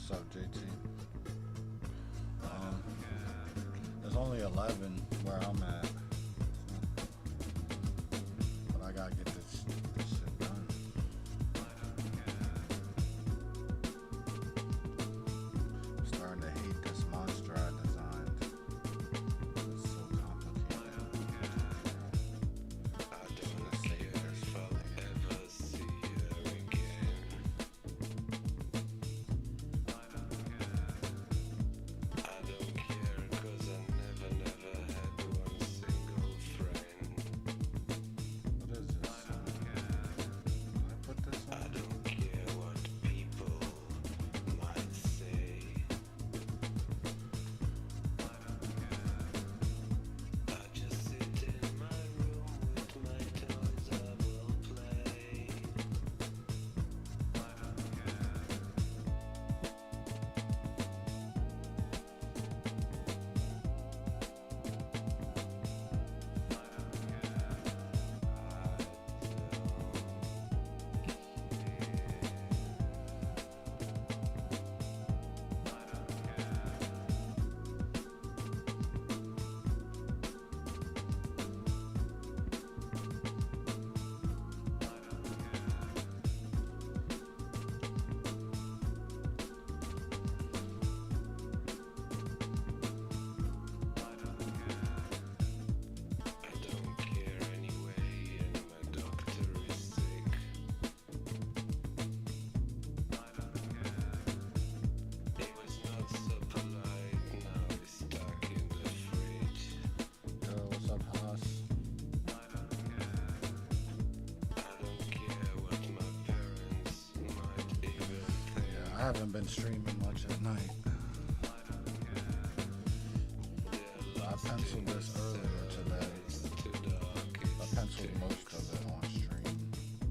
What's up, JT? There's only 11 where I'm at, but I gotta get this shit done. I'm starting to hate this monster I designed. It's so complicated. I don't want to save this for later. See her again. I don't care, 'cause I never had one single friend. What is this? I put this I on? don't care what people might say. I just sit in my room with my toys, I will play. I don't care anyway, and my doctor is sick. He was not so polite, now he's stuck in the fridge. Yo, what's up, Haas? I don't care what my parents might even think. Yeah, I haven't been streaming much at night. I penciled this earlier today. Too dark, I penciled most of it on stream,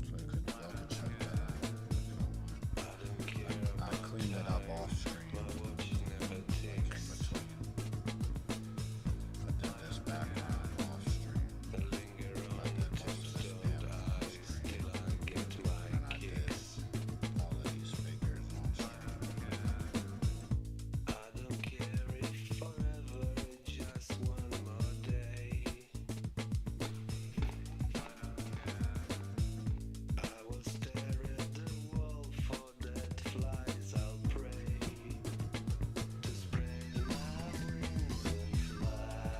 so y'all could check that out if y'all want. I don't care I cleaned it up off stream, my watch never like in ticks. between. I did this background off stream. Linger I on did the most of this tombstone damn off eyes stream. till I get my And I did kicks. all of these figures on stream. I don't care if forever is just one more day. I will stare at the wall for dead flies. I'll pray to spread my wings and fly.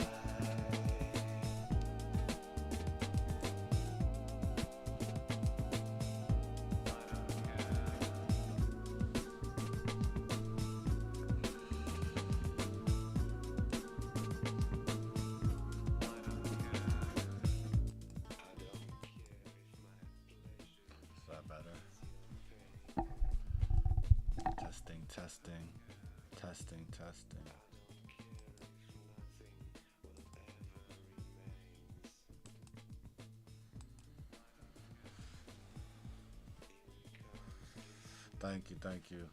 Is that better? Testing, testing, testing, testing. Thank you, thank you.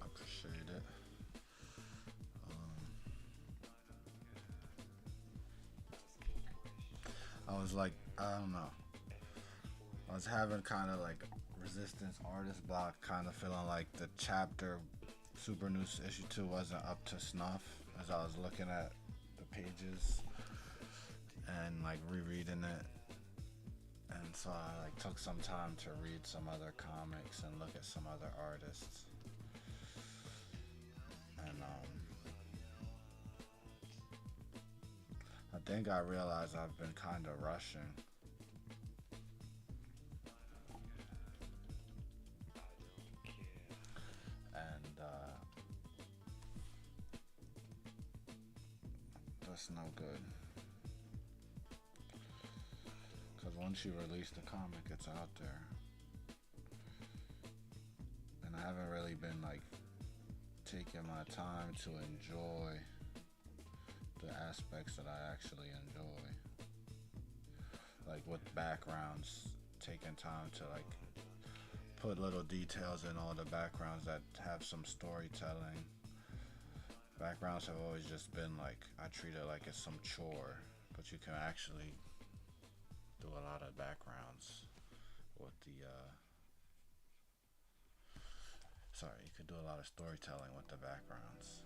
I appreciate it. I was like, I don't know. I was having kind of like resistance artist block, kind of feeling like the chapter Super News issue 2 wasn't up to snuff as I was looking at the pages and like rereading it. And so I like took some time to read some other comics and look at some other artists. And I think I realized I've been kind of rushing. And that's no good. Because once you release the comic, it's out there. And I haven't really been like taking my time to enjoy the aspects that I actually enjoy. Like with backgrounds, taking time to like put little details in all the backgrounds that have some storytelling. Backgrounds have always just been like, I treat it like it's some chore, but you can actually do a lot of backgrounds with the Sorry, you could do a lot of storytelling with the backgrounds.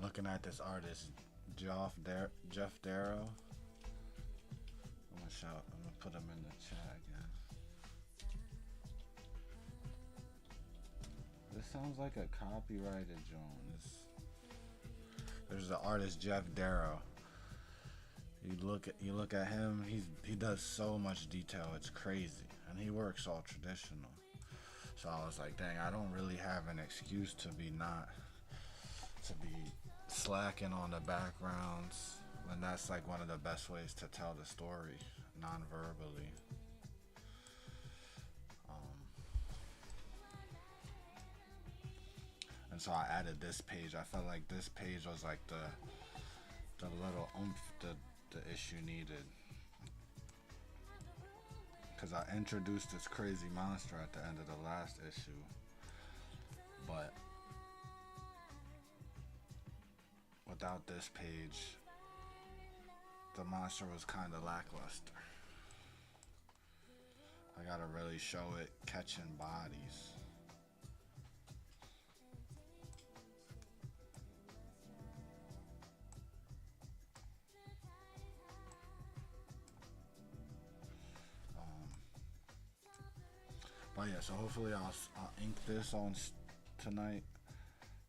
Looking at this artist, Jeff Darrow. I'm gonna put him in the chat again. This sounds like a copyrighted joint. There's the artist Jeff Darrow. You look at him. He does so much detail. It's crazy, and he works all traditional. So I was like, dang, I don't really have an excuse to be slacking on the backgrounds when that's like one of the best ways to tell the story non-verbally. And so I added this page. I felt like this page was like the little oomph the issue needed, because I introduced this crazy monster at the end of the last issue, but without this page, the monster was kind of lackluster. I gotta really show it catching bodies. But yeah, so hopefully I'll ink this on tonight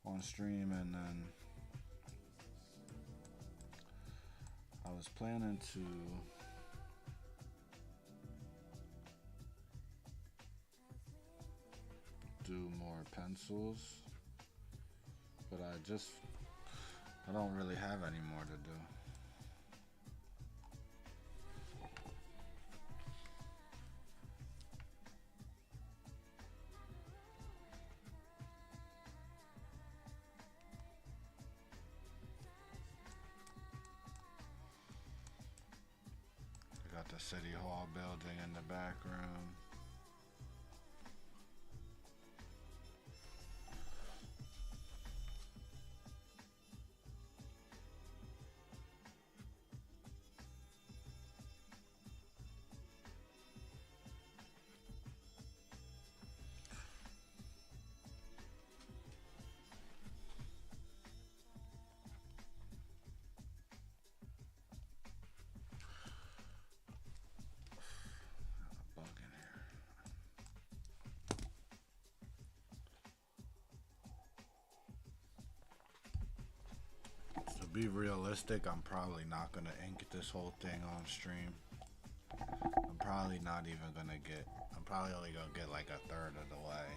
on stream, and then I was planning to do more pencils, but I don't really have any more to do. I got the City Hall building in the background. To be realistic, I'm probably not gonna ink this whole thing on stream. I'm probably only gonna get like a third of the way.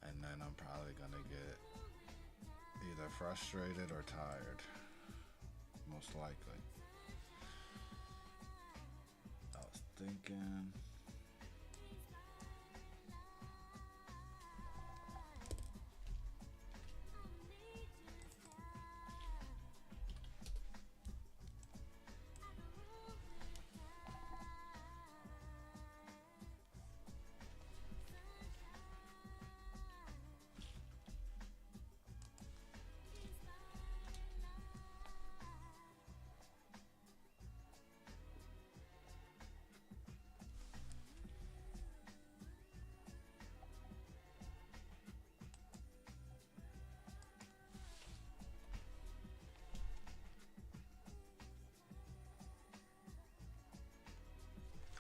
And then I'm probably gonna get either frustrated or tired. Most likely. I was thinking,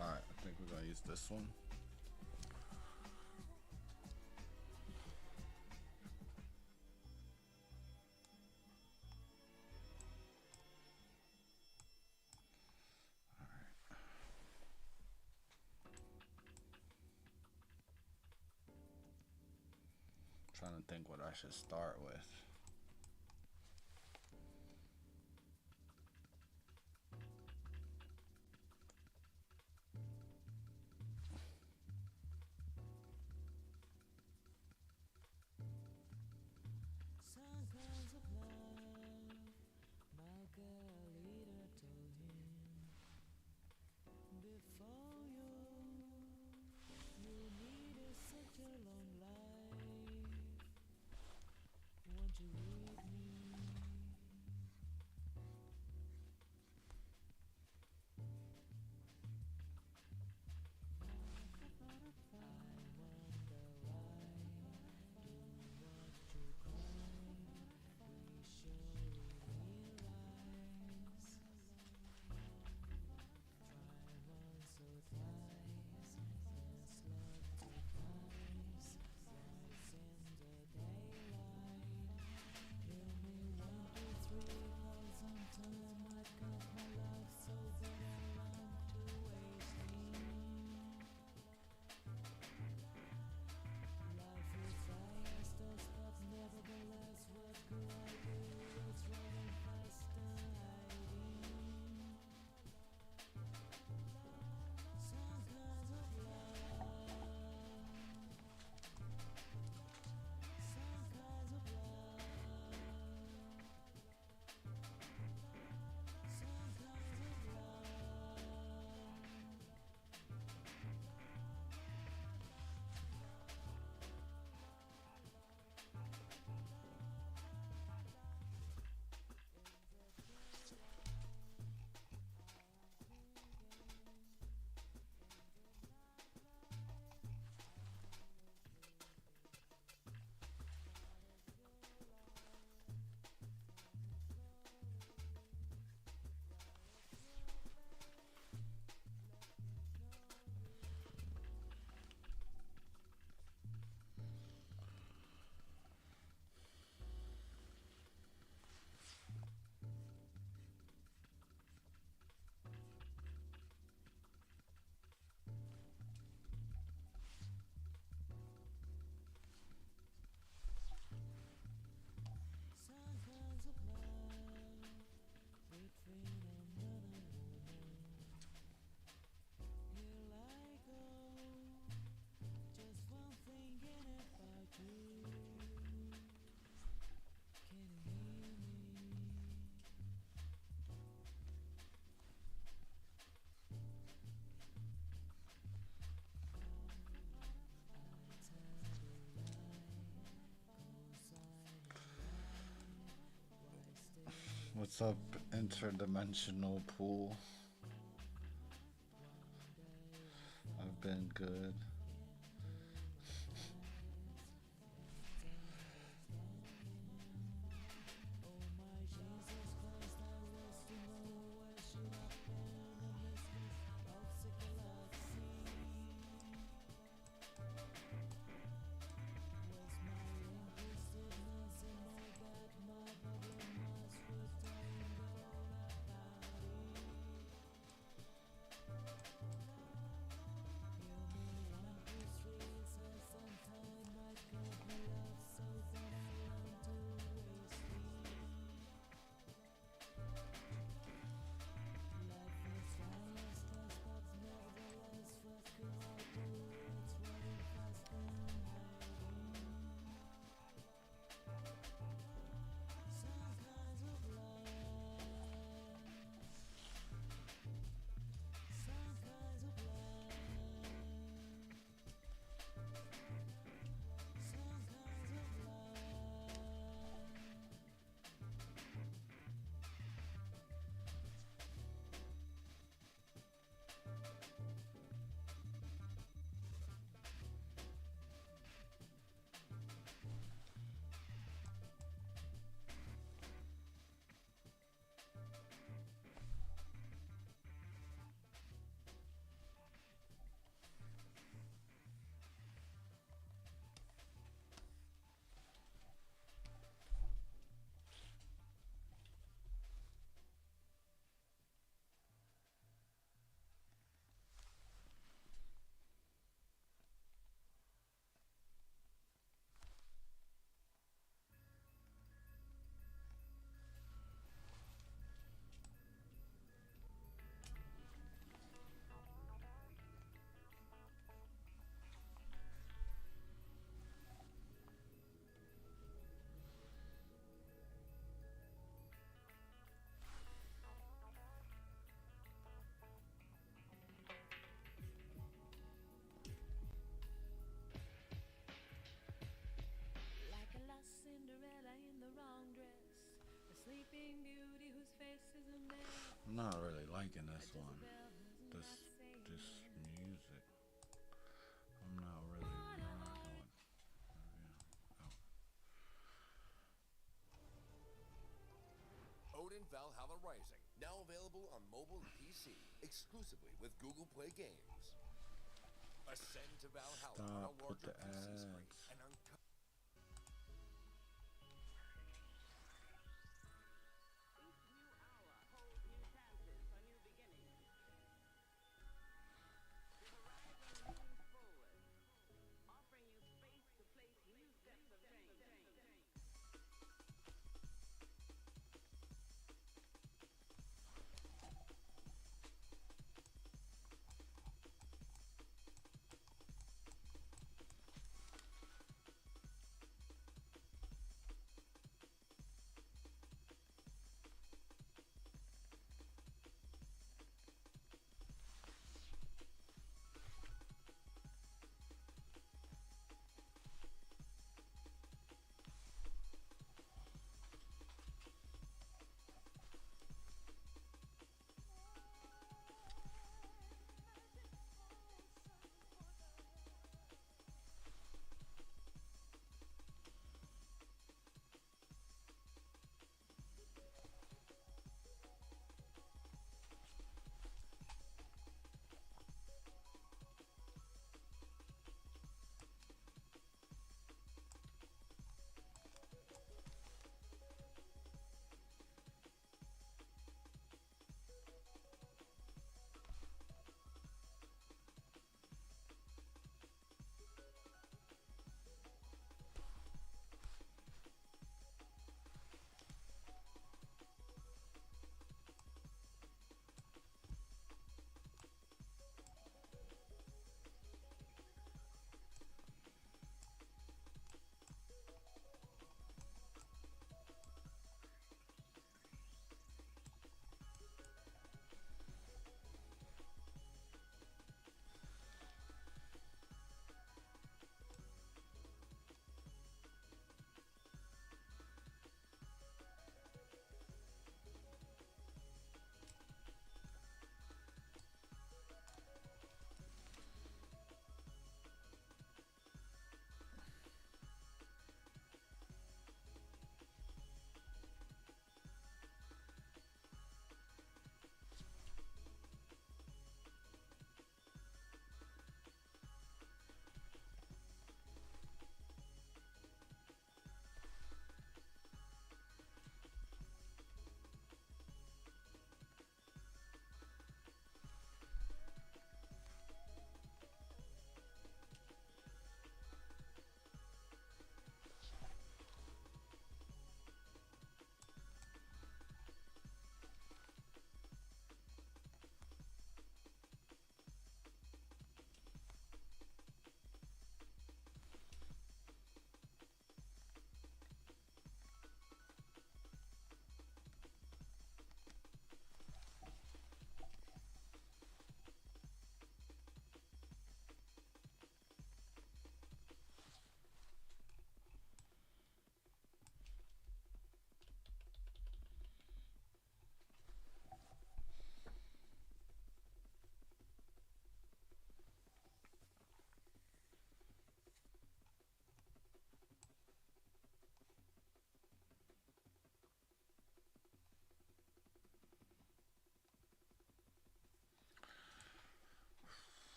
alright, I think we're gonna use this one. Trying to think what I should start with. What's up, interdimensional pool? I've been good. I'm not really liking this one. This music. I'm not really rocking with. Odin Valhalla Rising, now available on mobile and PC, exclusively with Google Play Games. Ascend to Valhalla on a Stop with larger the PC screen ads. and uncut.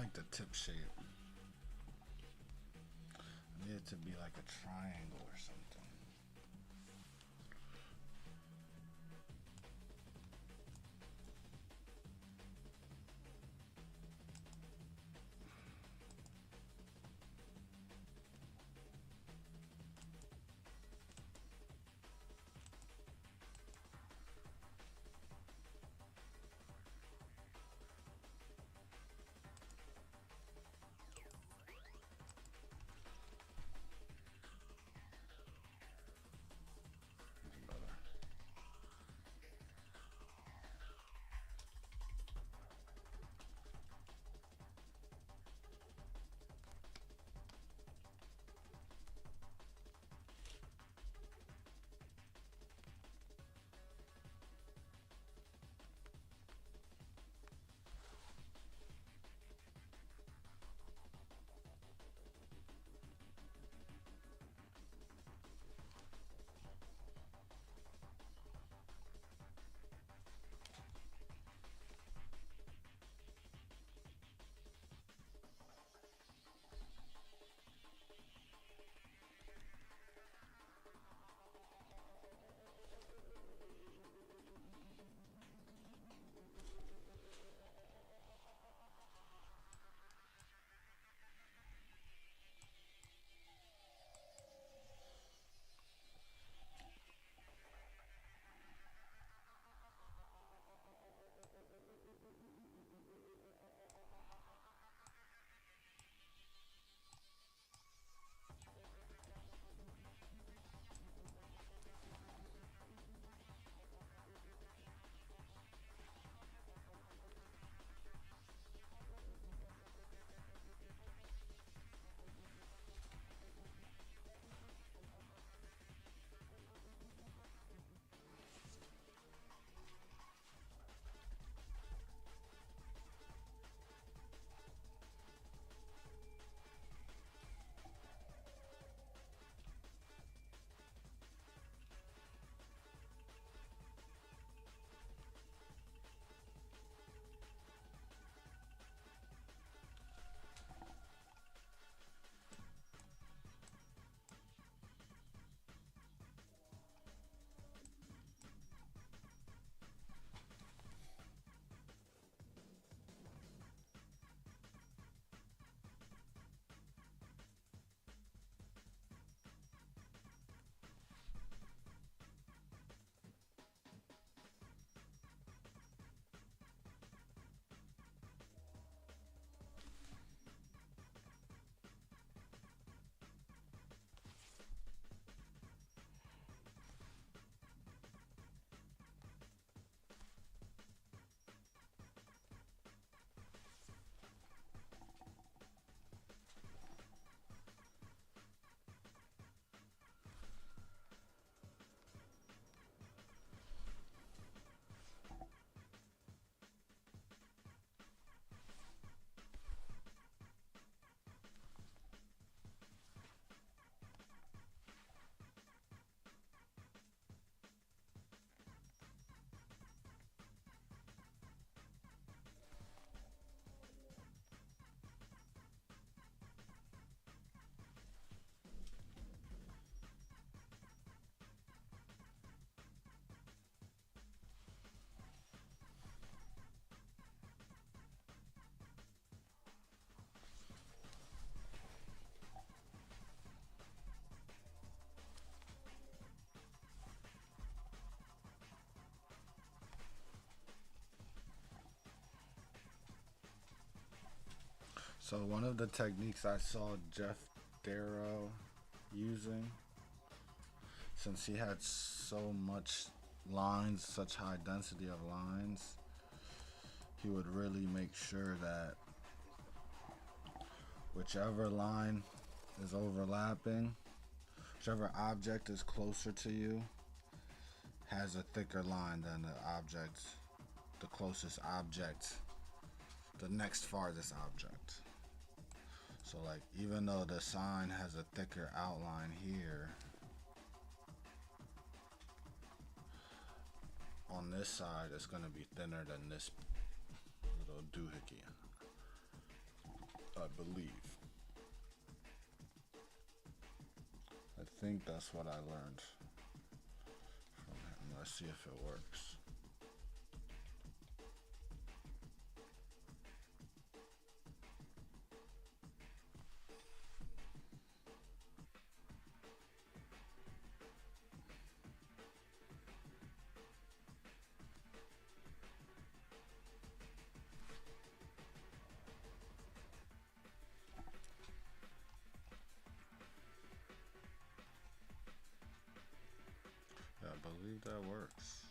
like the tip shape. I need it to be like a triangle or something. So one of the techniques I saw Jeff Darrow using, since he had so much lines, such high density of lines, he would really make sure that whichever line is overlapping, whichever object is closer to you, has a thicker line than the closest object, the next farthest object. So like, even though the sign has a thicker outline here, on this side it's going to be thinner than this little doohickey. I believe. I think that's what I learned from him. Let's see if it works. Yeah, I believe that works.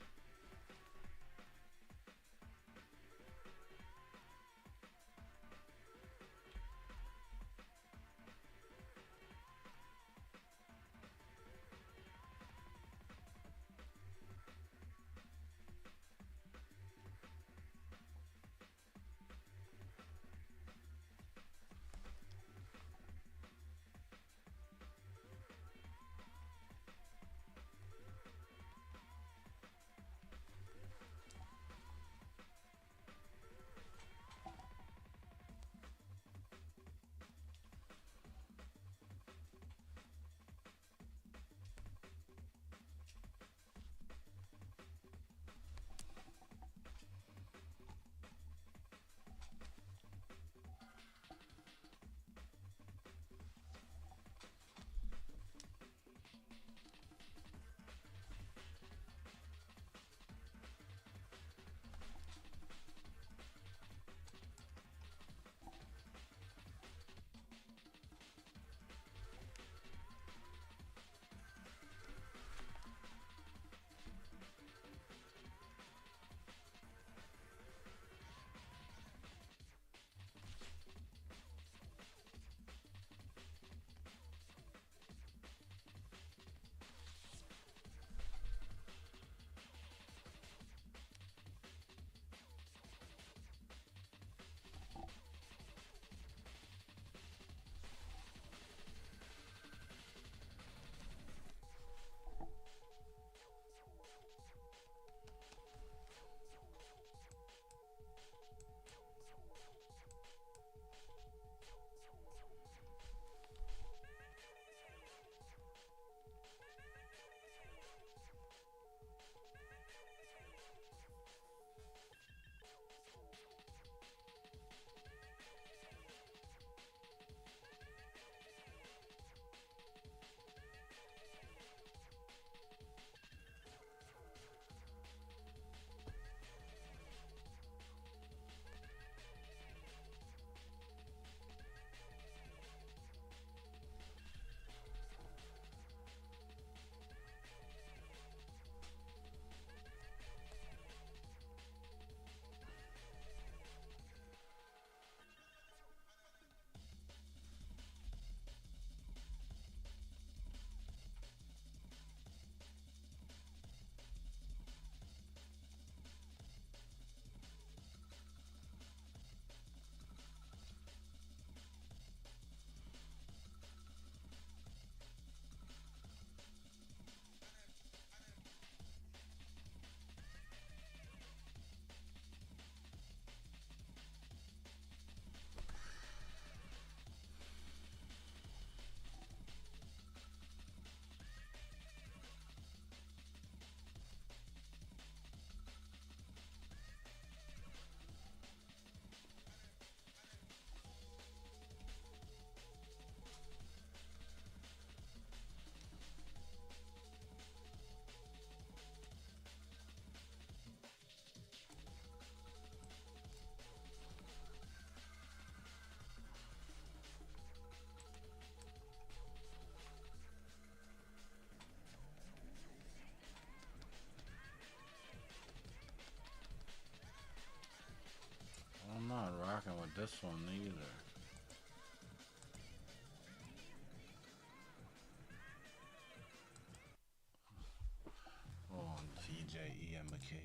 I'm not rocking with this one either. Oh, TJ Ian McCade.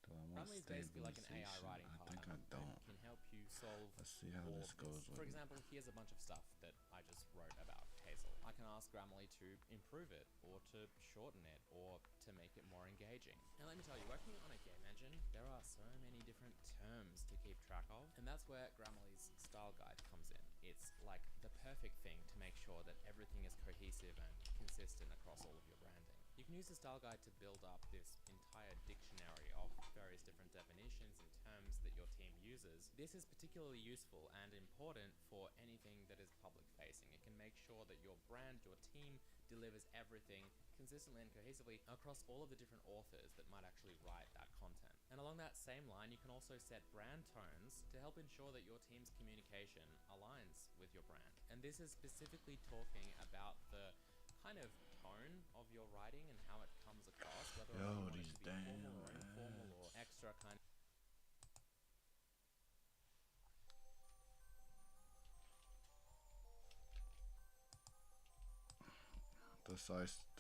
Do I want to stabilization. basically like an AI writing I think partner I don't. that can help you solve Let's see how all this of goes this. with For it. example, here's a bunch of stuff that I just wrote about Hazel. I can ask Grammarly to improve it, or to shorten it, or to make it more engaging. And let me tell you, working on a game engine, there are so many different terms to keep track of, and that's where Grammarly's style guide comes in. It's like the perfect thing to make sure that everything is cohesive and consistent across all of your branding. You can use the style guide to build up this entire dictionary of various different definitions and terms that your team uses. This is particularly useful and important for anything that is public facing. It can make sure that your brand, your team, delivers everything consistently and cohesively across all of the different authors that might actually write that content. And along that same line, you can also set brand tones to help ensure that your team's communication aligns with your brand. And this is specifically talking about the kind of tone of your writing and how it comes across, whether or not you want it to be formal or informal or extra kind of.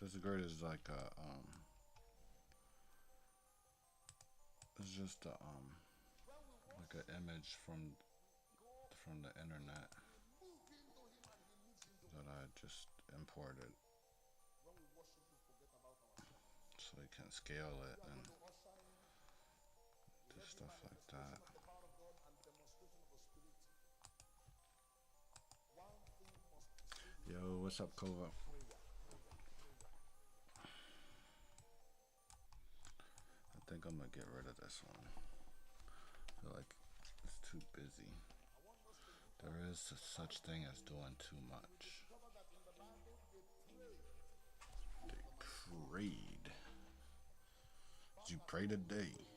This grid is like a it's just a like an image from the internet that I just imported, so we can scale it and do stuff like that. Yo, what's up, Kova? I think I'm gonna get rid of this one. I feel like it's too busy. There is such thing as doing too much. They prayed. Did you pray today?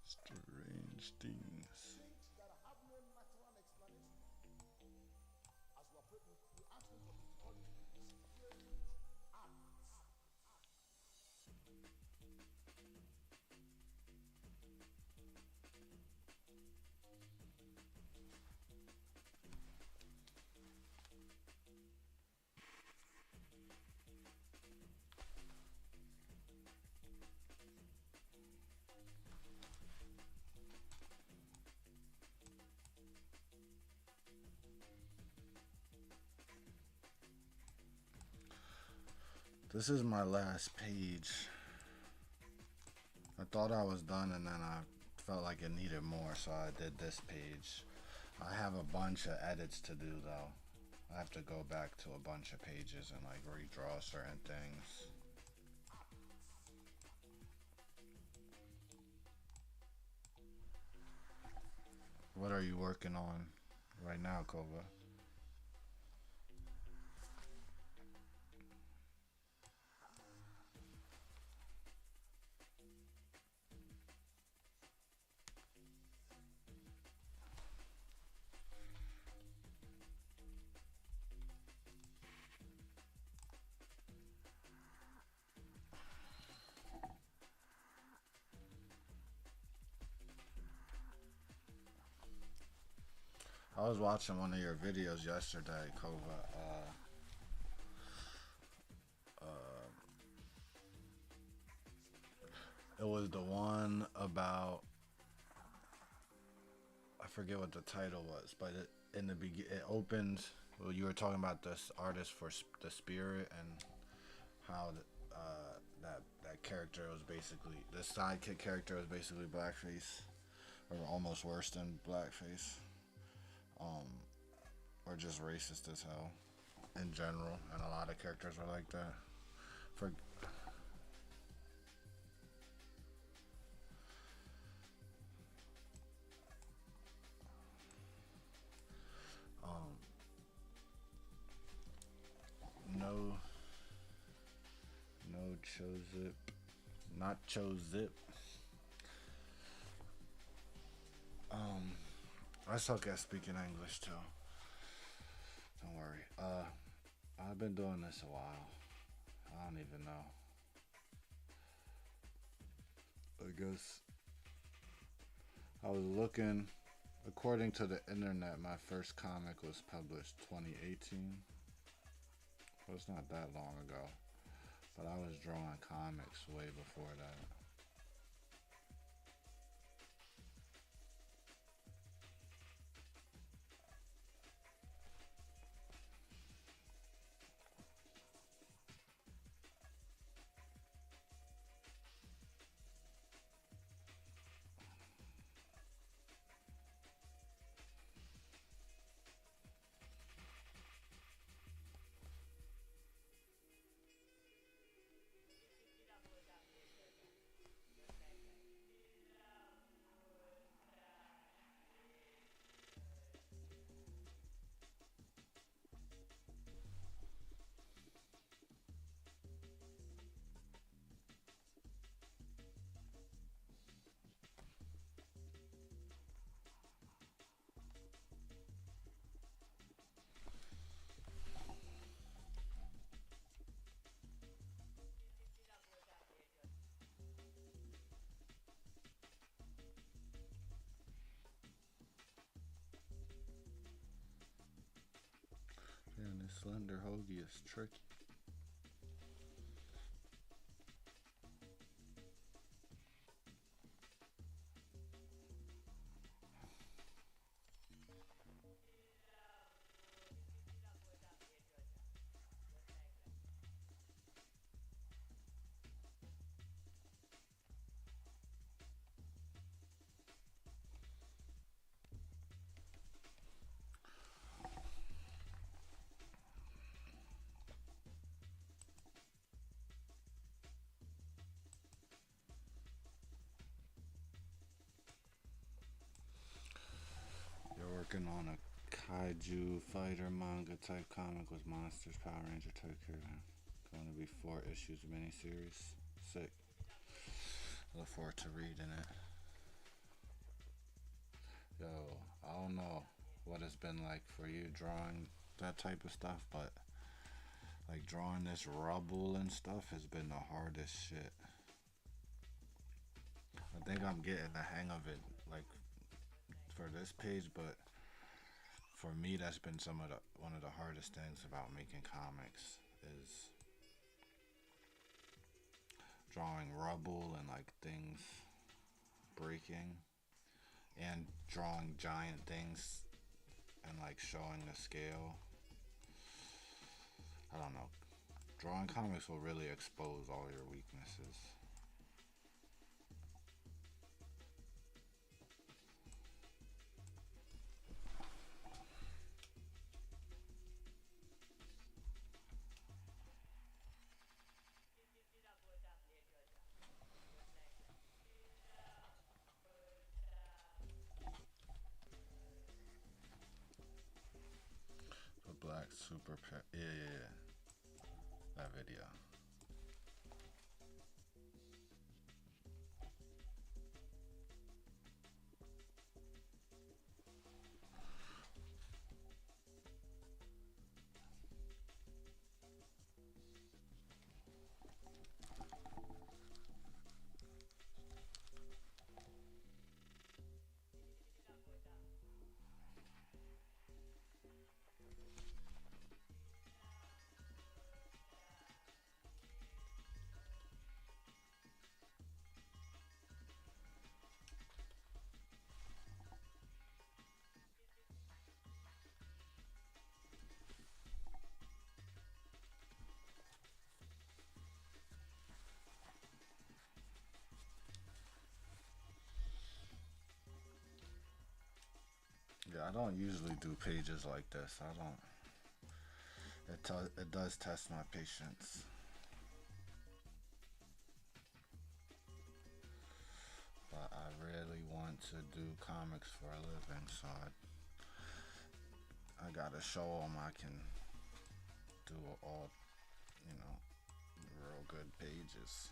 Strange things. This is my last page. I thought I was done, and then I felt like it needed more, so I did this page. I have a bunch of edits to do though. I have to go back to a bunch of pages and like redraw certain things. What are you working on right now, Kova? I was watching one of your videos yesterday, Kova. It was the one about, I forget what the title was, but in the beginning, it opened. Well, you were talking about this artist for the spirit and how that character was basically, the sidekick character was basically blackface, or almost worse than blackface, or just racist as hell in general, and a lot of characters were like that. For no Chozip, not Chozip. I suck at speaking English too. Don't worry. I've been doing this a while. I don't even know. I guess I was looking, according to the internet, my first comic was published 2018. Well, it's not that long ago, but I was drawing comics way before that. Man, this slender hoagie is tricky. You're working on a kaiju fighter manga type comic with monsters, Power Ranger type character. Going to be 4 issues miniseries. Sick. I look forward to reading it. Yo, I don't know what it's been like for you drawing that type of stuff, but like drawing this rubble and stuff has been the hardest shit. I think I'm getting the hang of it, like for this page, but for me, that's been one of the hardest things about making comics is drawing rubble and like things breaking, and drawing giant things and like showing the scale. I don't know. Drawing comics will really expose all your weaknesses. The black super yeah. That video. Yeah, I don't usually do pages like this. I don't. It does test my patience. But I really want to do comics for a living, so I gotta show them I can do all, you know, real good pages.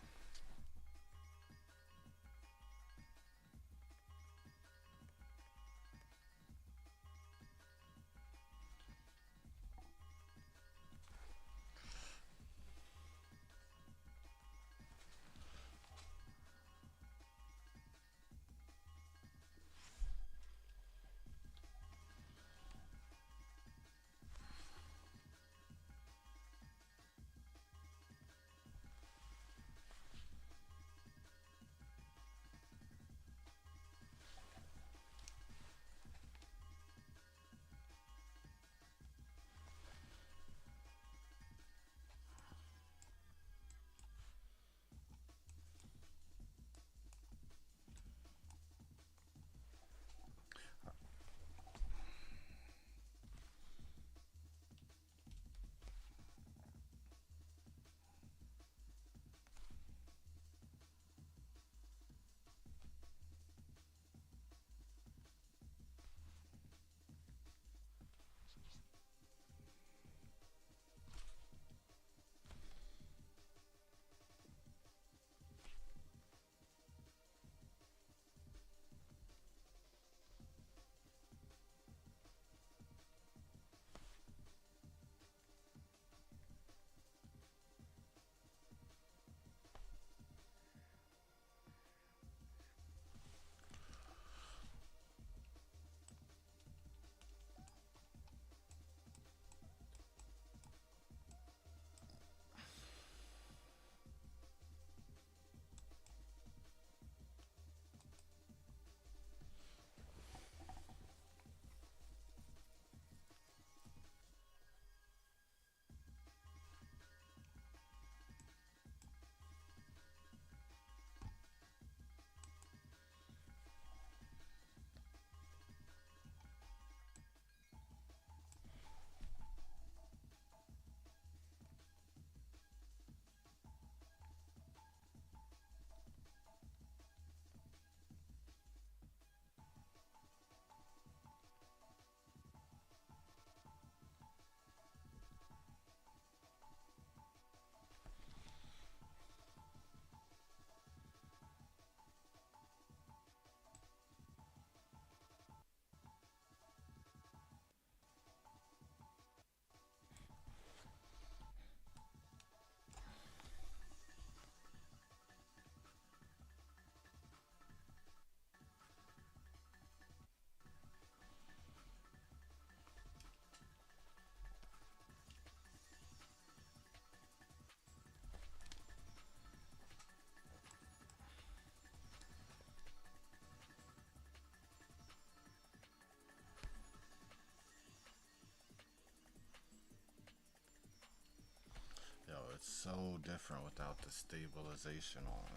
it's so different without the stabilization on.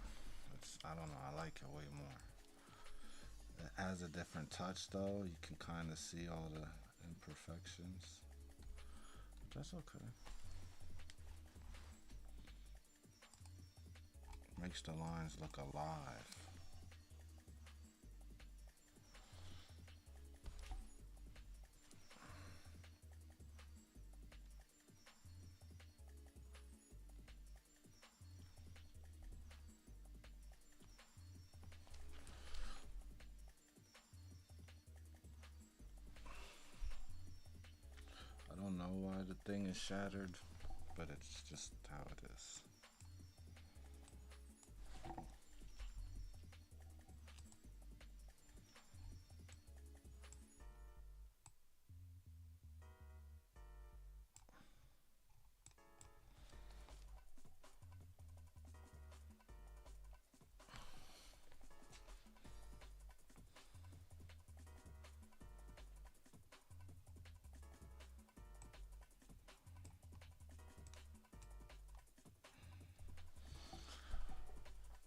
I don't know, I like it way more. It has a different touch though. You can kind of see all the imperfections. That's okay. Makes the lines look alive. I don't know why the thing is shattered, but it's just how it is.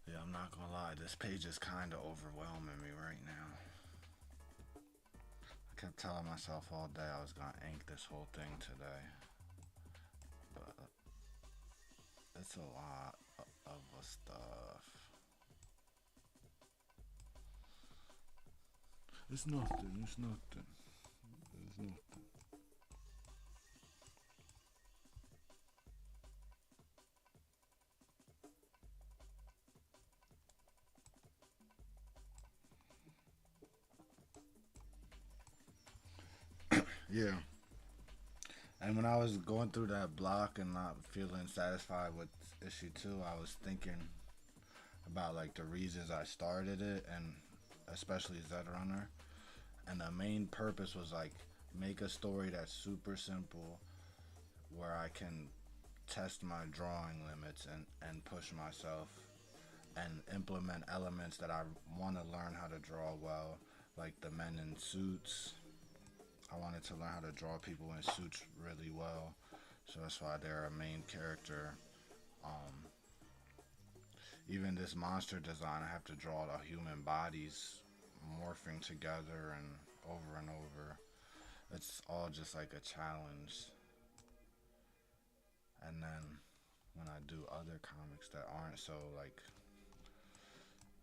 Yeah, I'm not gonna lie, this page is kind of overwhelming me right now. I kept telling myself all day I was gonna ink this whole thing today, but it's a lot of stuff. It's nothing, it's nothing, it's nothing. Yeah. And when I was going through that block and not feeling satisfied with issue 2, I was thinking about like the reasons I started it, and especially Zed Runner. And the main purpose was like make a story that's super simple where I can test my drawing limits and push myself and implement elements that I want to learn how to draw well, like the men in suits. I wanted to learn how to draw people in suits really well, so that's why they're a main character. Even this monster design, I have to draw the human bodies morphing together and over. It's all just like a challenge. And then when I do other comics that aren't so like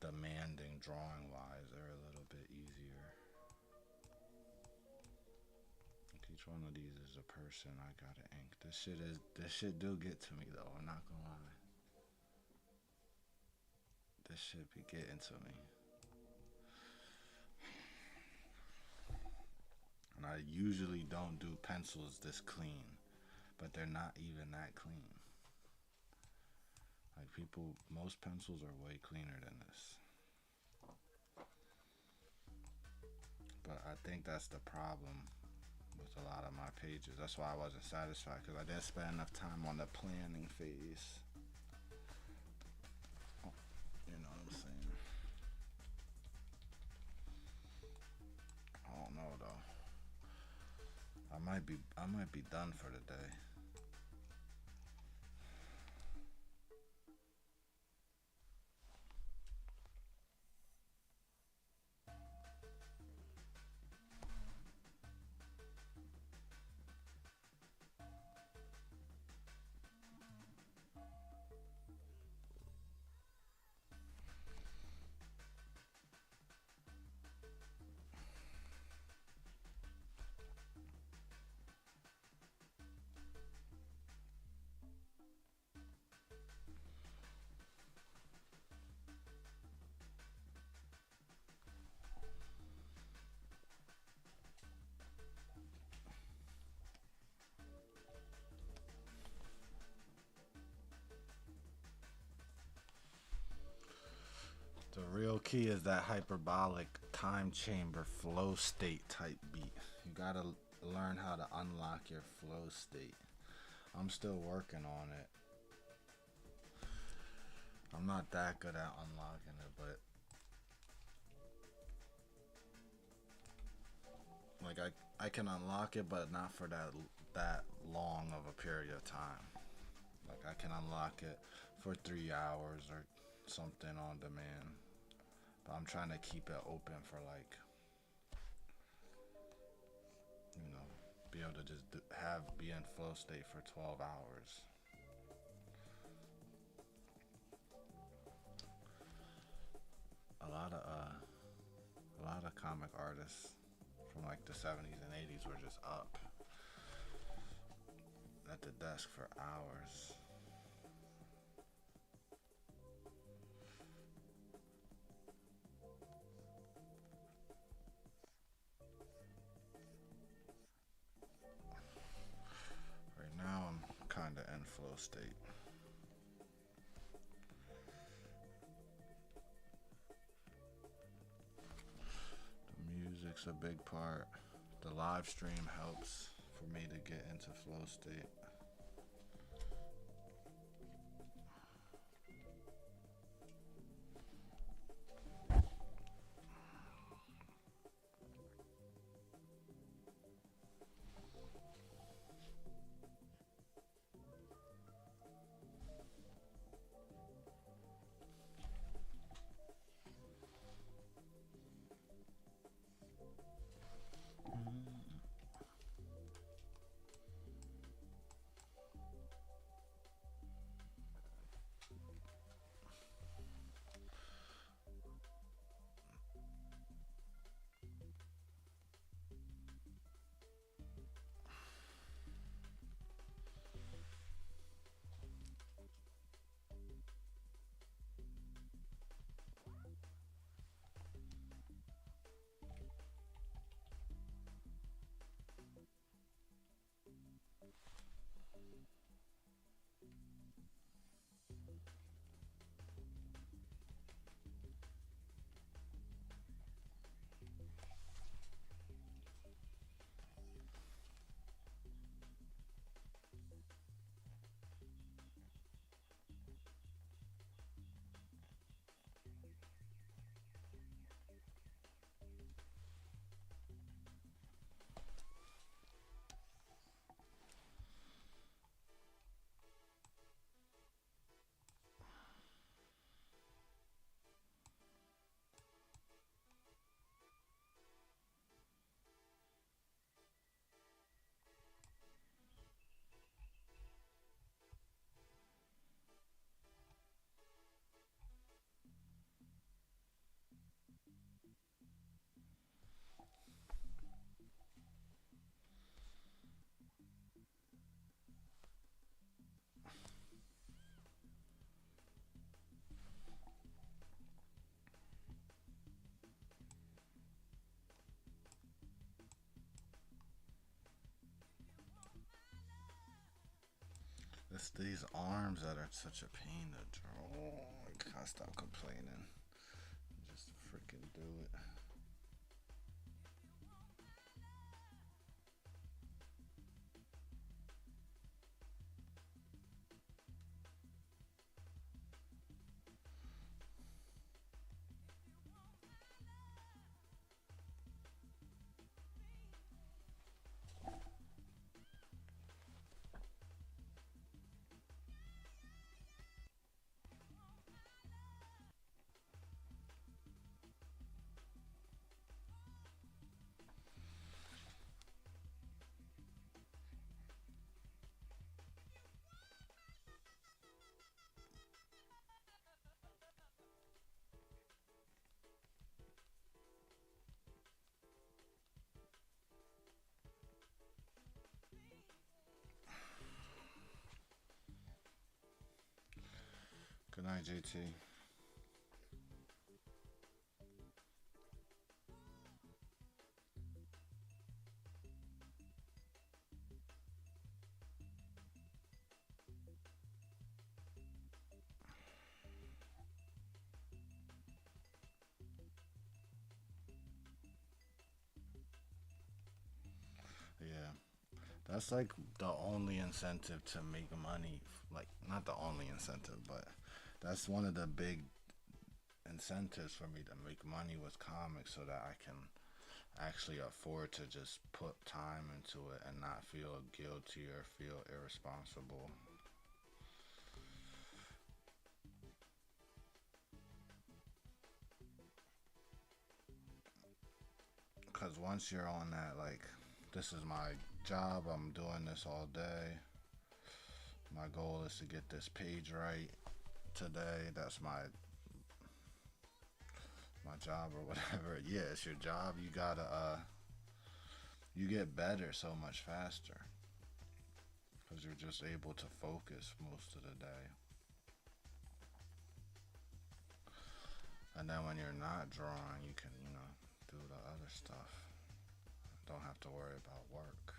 demanding drawing wise, they're a little bit easier. Like each one of these is a person I gotta ink. This shit do get to me though, I'm not gonna lie. This shit be getting to me. And I usually don't do pencils this clean, but they're not even that clean. Like most pencils are way cleaner than this. But I think that's the problem with a lot of my pages. That's why I wasn't satisfied, because I didn't spend enough time on the planning phase. You know what I'm saying? I don't know though. I might be done for the day. The real key is that hyperbolic time chamber flow state type beat. You gotta learn how to unlock your flow state. I'm still working on it. I'm not that good at unlocking it, but like I can unlock it, but not for that long of a period of time. Like I can unlock it for 3 hours or something on demand. But I'm trying to keep it open for like, be able to just be in flow state for 12 hours. A lot of comic artists from like the 70s and 80s were just up at the desk for hours. Right now, I'm kind of in flow state. The music's a big part. The live stream helps for me to get into flow state. It's these arms that are such a pain to draw. I can't stop complaining. Just freaking do it. Good night, JT. Yeah, that's like the only incentive to make money. Like, not the only incentive, but that's one of the big incentives for me to make money with comics so that I can actually afford to just put time into it and not feel guilty or feel irresponsible. Because once you're on that, like, this is my job, I'm doing this all day. My goal is to get this page right today. That's my job or whatever. Yeah, it's your job. You gotta you get better so much faster because you're just able to focus most of the day. And then when you're not drawing, you can, do the other stuff. Don't have to worry about work.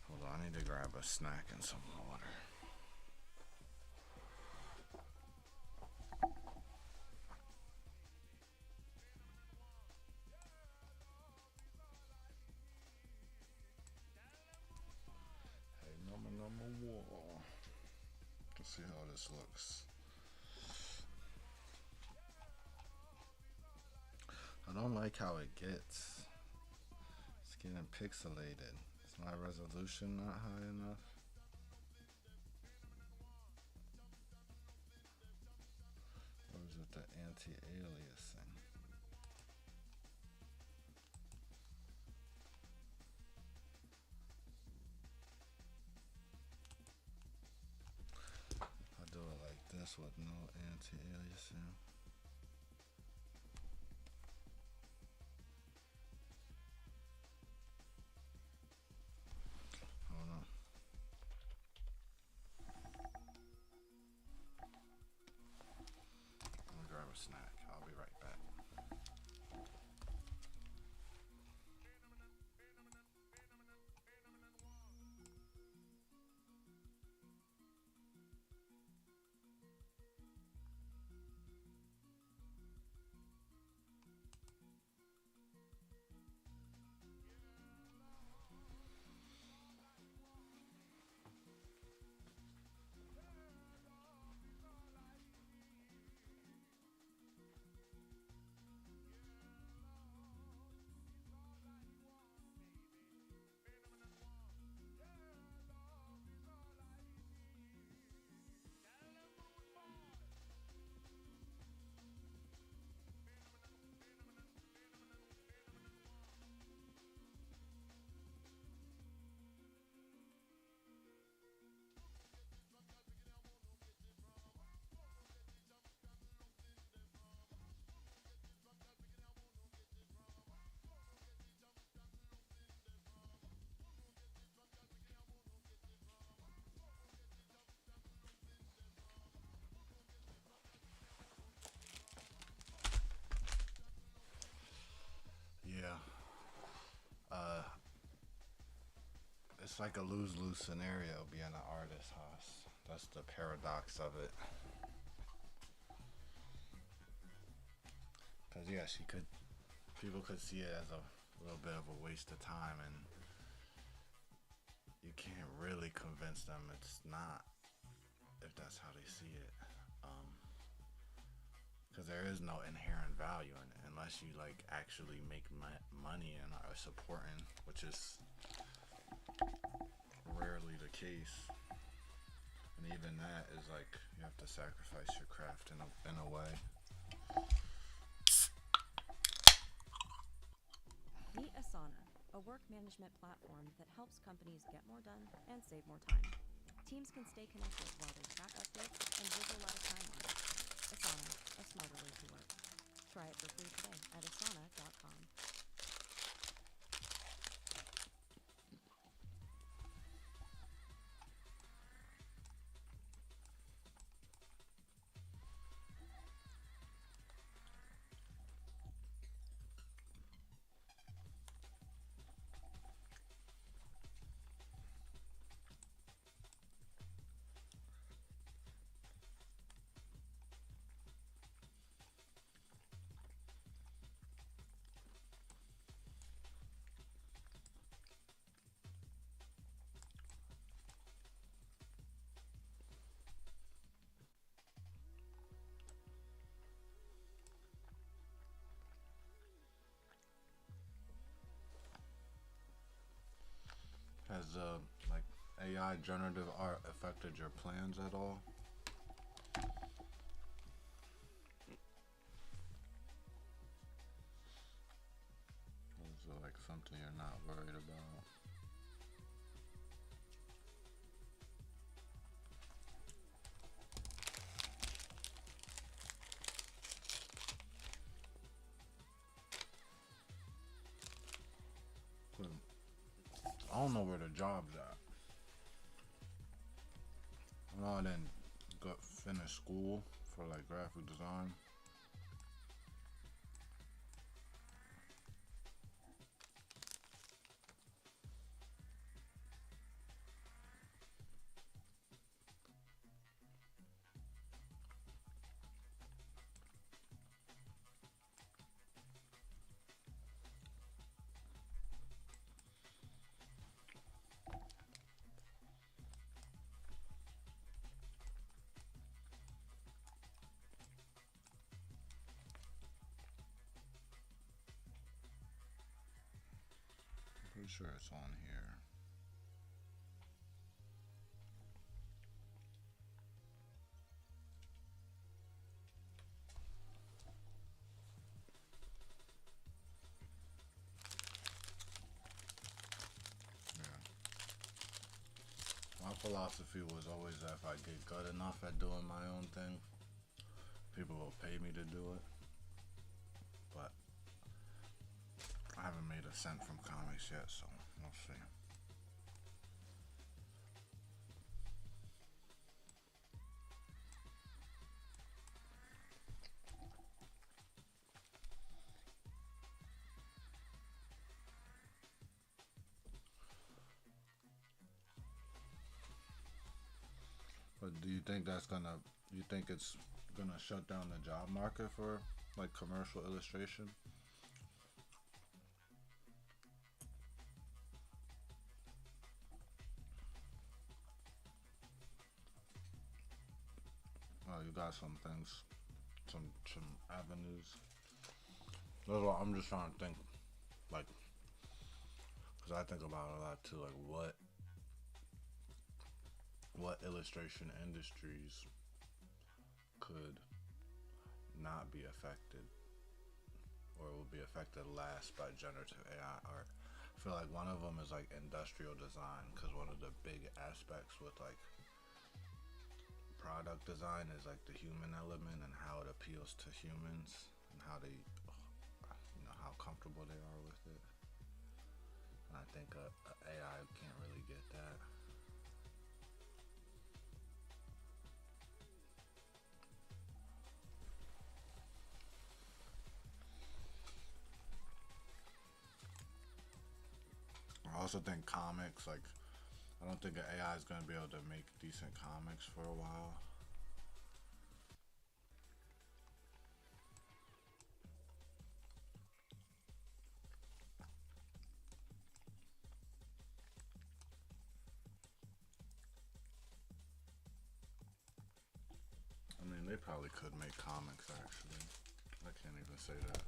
Hold on, I need to grab a snack and some water. Hey, number water. Let's see how this looks. I don't like how it gets. It's getting pixelated. Is my resolution not high enough? Or is it the anti-aliasing? I do it like this with no anti-aliasing. Hold on. I'm gonna grab a snack. I'll be right back. Yeah. It's like a lose-lose scenario being an artist, Haas. That's the paradox of it. Because, yes, people could see it as a little bit of a waste of time, and you can't really convince them it's not, if that's how they see it. Because there is no inherent value in it unless you like actually make money and are supporting, which is rarely the case. And even that is like you have to sacrifice your craft in a way. Meet Asana, a work management platform that helps companies get more done and save more time. Teams can stay connected while they track updates and visualize timelines. Asana, a smarter way to work. Try it for free today at asana.com. AI generative art affected your plans at all? Or is it like something you're not worried about? I don't know where the job's at. I know I didn't finish school for like graphic design. Pretty sure it's on here. Yeah. My philosophy was always that if I get good enough at doing my own thing, people will pay me to do it. But I haven't made a cent from comics yet, so we'll see. But do you think that's gonna, you think it's gonna shut down the job market for like commercial illustration? Oh, you got some things, some avenues. That's what I'm just trying to think, like, because I think about it a lot too, like what illustration industries could not be affected or will be affected last by generative AI art. I feel like one of them is like industrial design, because one of the big aspects with like product design is like the human element and how it appeals to humans and how they, you know, how comfortable they are with it. And I think AI can't really get that. I also think comics, like, I don't think an AI is going to be able to make decent comics for a while. I mean, they probably could make comics, actually. I can't even say that.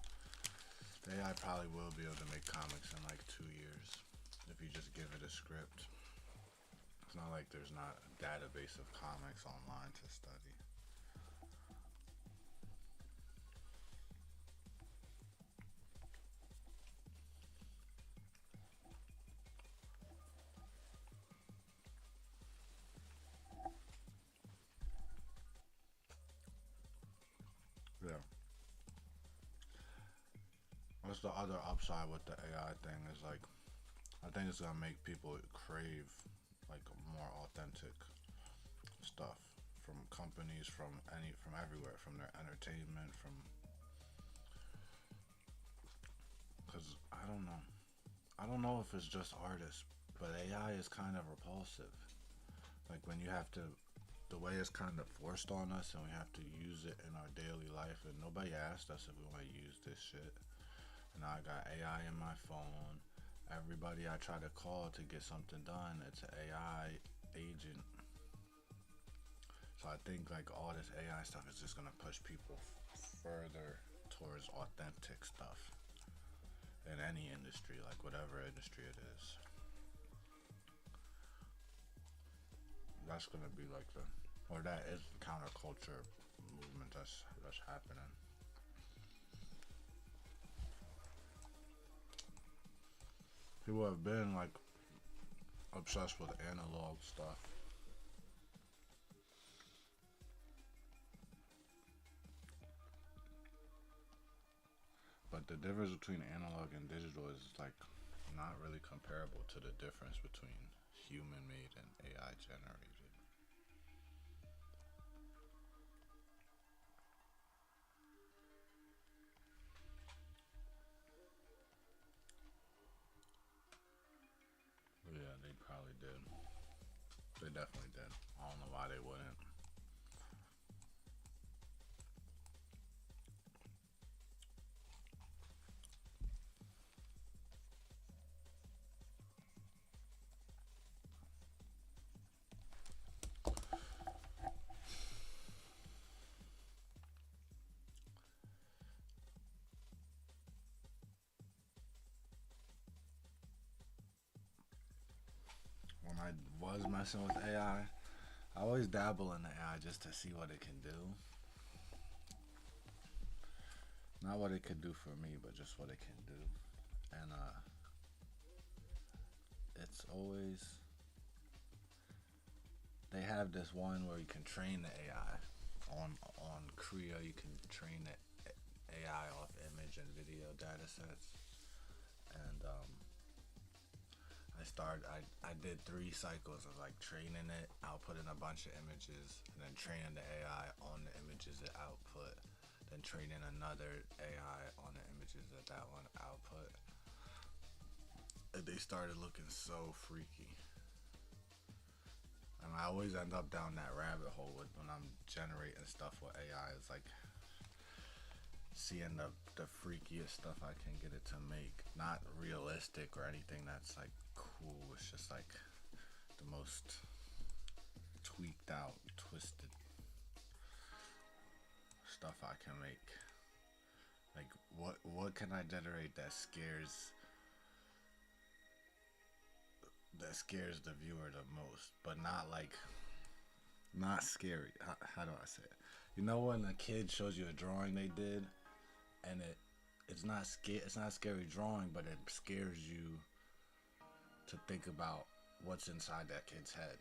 The AI probably will be able to make comics in like 2 years if you just give it a script. It's not like there's not a database of comics online to study. Yeah. What's the other upside with the AI thing is like, I think it's gonna make people crave like more authentic stuff from companies, from everywhere, from their entertainment, from, because I don't know if it's just artists, but AI is kind of repulsive. Like when you have to, the way it's kind of forced on us and we have to use it in our daily life, and nobody asked us if we want to use this shit. And now I got AI in my phone. Everybody I try to call to get something done, it's an AI agent. So I think like all this AI stuff is just gonna push people further towards authentic stuff in any industry, like whatever industry it is. that's gonna be like the, or that is the counterculture movement that's happening. People have been like obsessed with analog stuff. But the difference between analog and digital is like not really comparable to the difference between human made and AI generated. Yeah, they probably did. They definitely did. I don't know why they wouldn't. When I was messing with I always dabble in the AI just to see what it can do. Not what it could do for me, but just what it can do. And it's always, they have this one where you can train the AI on Creo. You can train the AI off image and video data sets. And I did 3 cycles of like training it, outputting a bunch of images, and then training the AI on the images it output, then training another AI on the images that one output. And they started looking so freaky. And I always end up down that rabbit hole with when I'm generating stuff with AI. It's like seeing the freakiest stuff I can get it to make. Not realistic or anything that's like cool. It's just like the most tweaked out, twisted stuff I can make. Like what can I generate that scares the viewer the most, but not scary. How do I say it? You know when a kid shows you a drawing they did, and it's not scary drawing, but it scares you to think about what's inside that kid's head.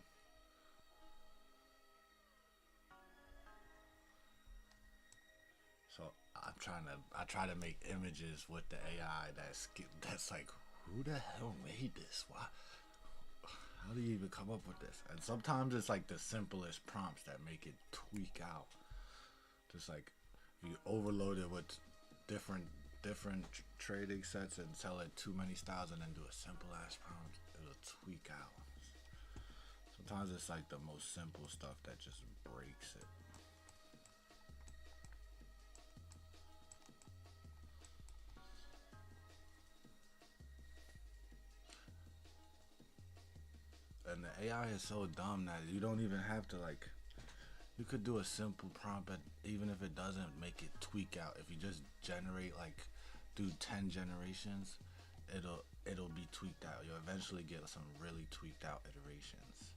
So I try to make images with the AI that's like, who the hell made this? Why? How do you even come up with this? And sometimes it's like the simplest prompts that make it tweak out. Just like if you overload it with different trading sets and tell it too many styles and then do a simple ass prompt, it'll tweak out. Sometimes it's like the most simple stuff that just breaks it. And the AI is so dumb that you don't even have to like. You could do a simple prompt, but even if it doesn't make it tweak out, if you just generate like, do 10 generations, it'll be tweaked out. You'll eventually get some really tweaked out iterations,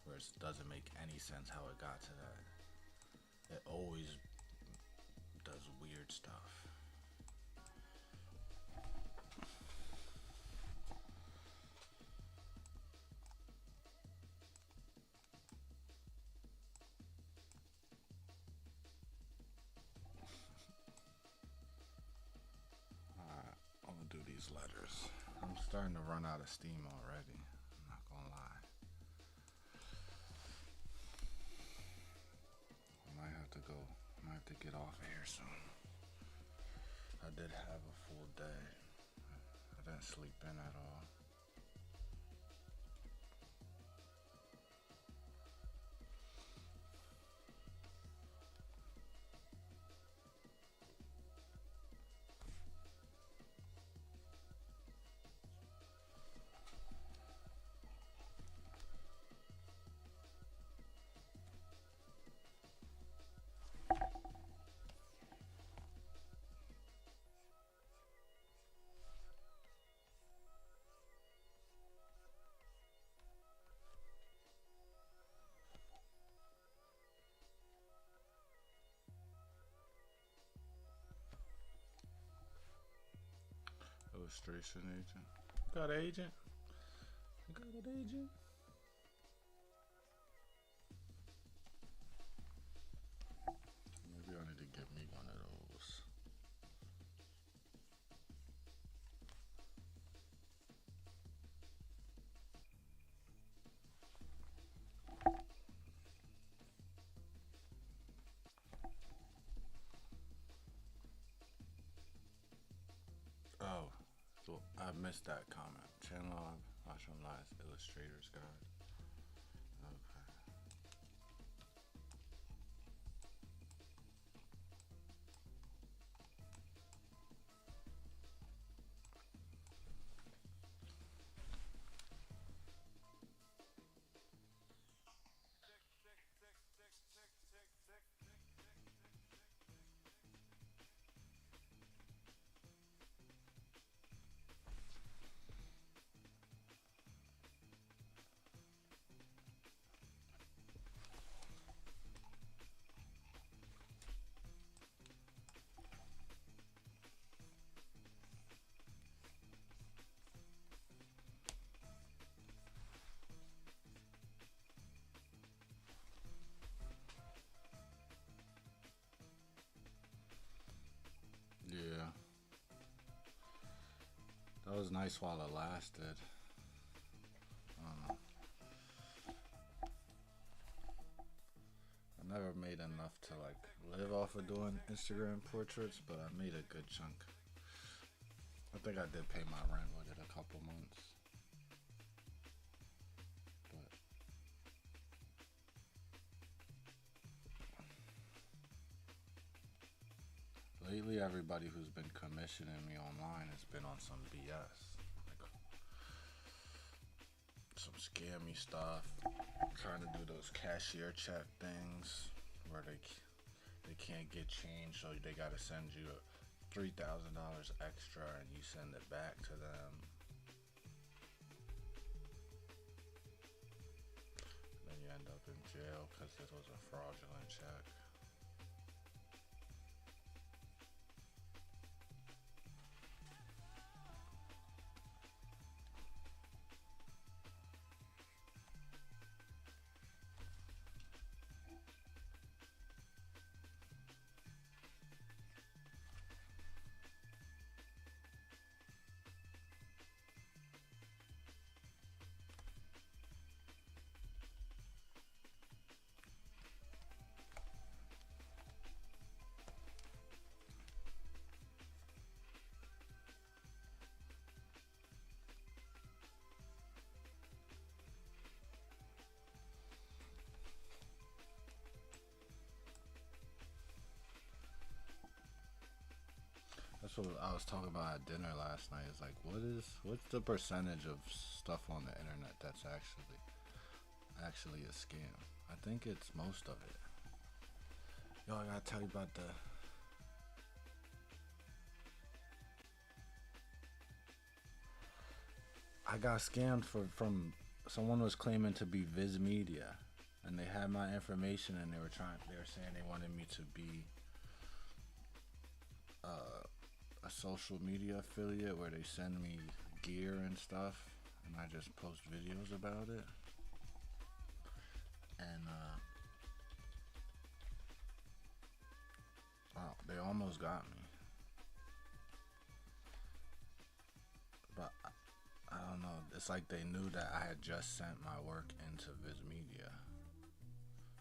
where it doesn't make any sense how it got to that. It always does weird stuff. I'm gonna do these letters. I'm starting to run out of steam already. I'm not gonna lie. I might have to go. I might have to get off of here soon. I did have a full day. I didn't sleep in at all. illustration agent. Got an agent? You got an agent? Maybe I need to get me one of those. Oh, so I missed that comment. Channel rationalized illustrators guide. Okay. Yeah. That was nice while it lasted. I never made enough to like live off of doing Instagram portraits, but I made a good chunk. I think I did pay my rent with it a couple months. But lately, everybody who's been commissioning me online has been on some BS. Like some scammy stuff. Trying to do those cashier check things where they can't get change, so they gotta send you $3,000 extra and you send it back to them. Then you end up in jail because it was a fraudulent check. That's what I was talking about at dinner last night. Is like, what's the percentage of stuff on the internet that's actually a scam? I think it's most of it. Yo, I gotta tell you about I got scammed from someone was claiming to be Viz Media, and they had my information, and they were saying they wanted me to be a social media affiliate where they send me gear and stuff, and I just post videos about it. And wow, they almost got me, but I don't know. It's like they knew that I had just sent my work into Viz Media.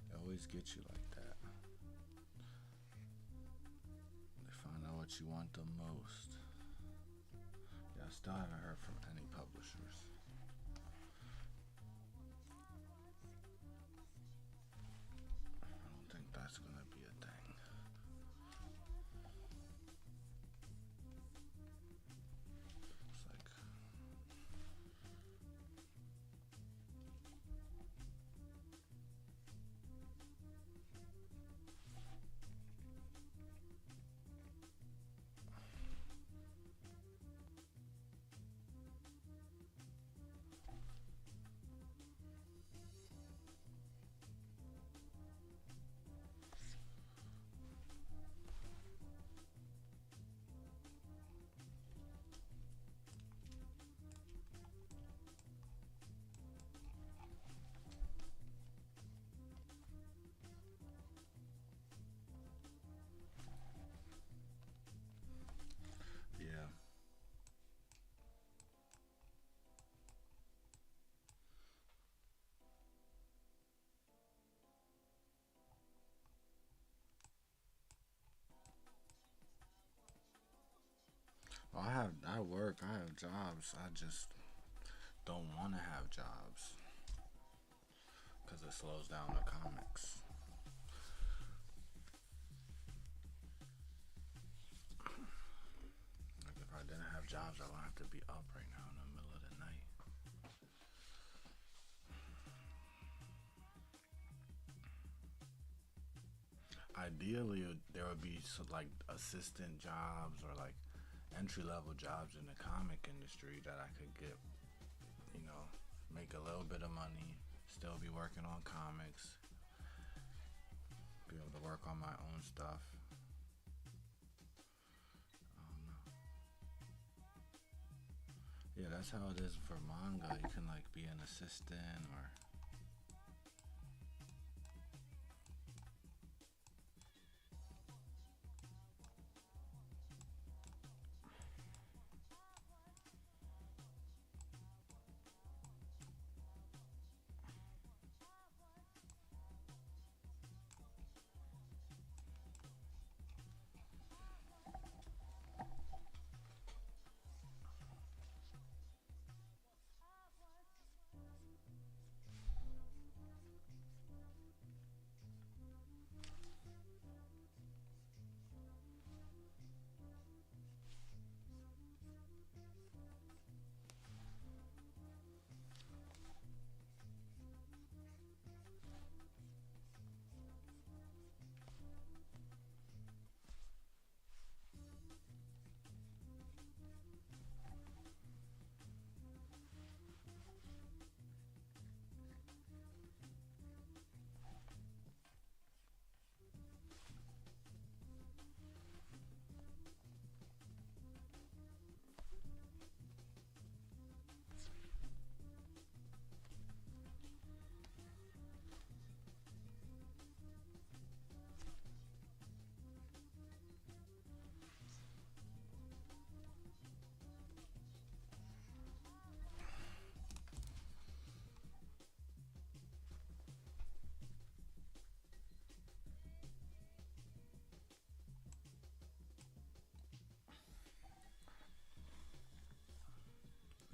They always get you like that. They find out what you want the most. Yeah, I still haven't heard from any publishers. I don't think that's gonna be a thing. It's like I work, I have jobs. I just don't want to have jobs because it slows down the comics. Like if I didn't have jobs, I would have to be up right now in the middle of the night. Ideally, there would be like assistant jobs or like entry level jobs in the comic industry that I could get, you know, make a little bit of money, still be working on comics, be able to work on my own stuff. Yeah, that's how it is for manga. You can like be an assistant or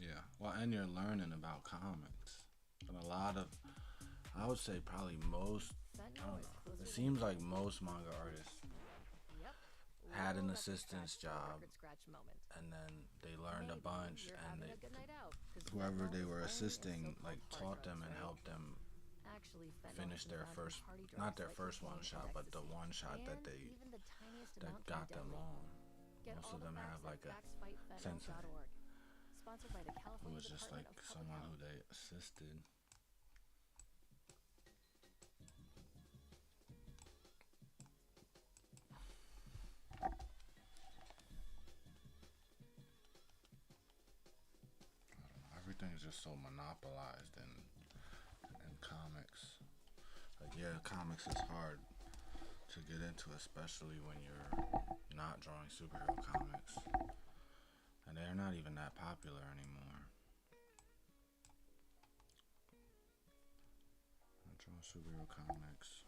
yeah. Well, and you're learning about comics. And a lot of, I would say probably most, I don't know. It seems like most manga artists Yep. had an Little record assistant's scratch for job record scratch moment. and then they learned a Maybe bunch you're and having they a good night out, 'cause whoever Venmo they is were running a assisting so-called like hard taught them drugs, and right? helped them Actually, fentanyl finish has been their found in first, party not drugs their like first one cocaine shot, and but the ecstasy. one shot that And they even the tiniest that amount got can them detonate. on. Get Most all of the them facts have at like a sensei factsfightfentanyl.org. Sponsored by the who California was just like Department of Public someone Health. who they assisted. Everything's just so monopolized in comics. Like yeah, comics is hard to get into, especially when you're not drawing superhero comics, and they're not even that popular anymore. I'm drawing superhero comics.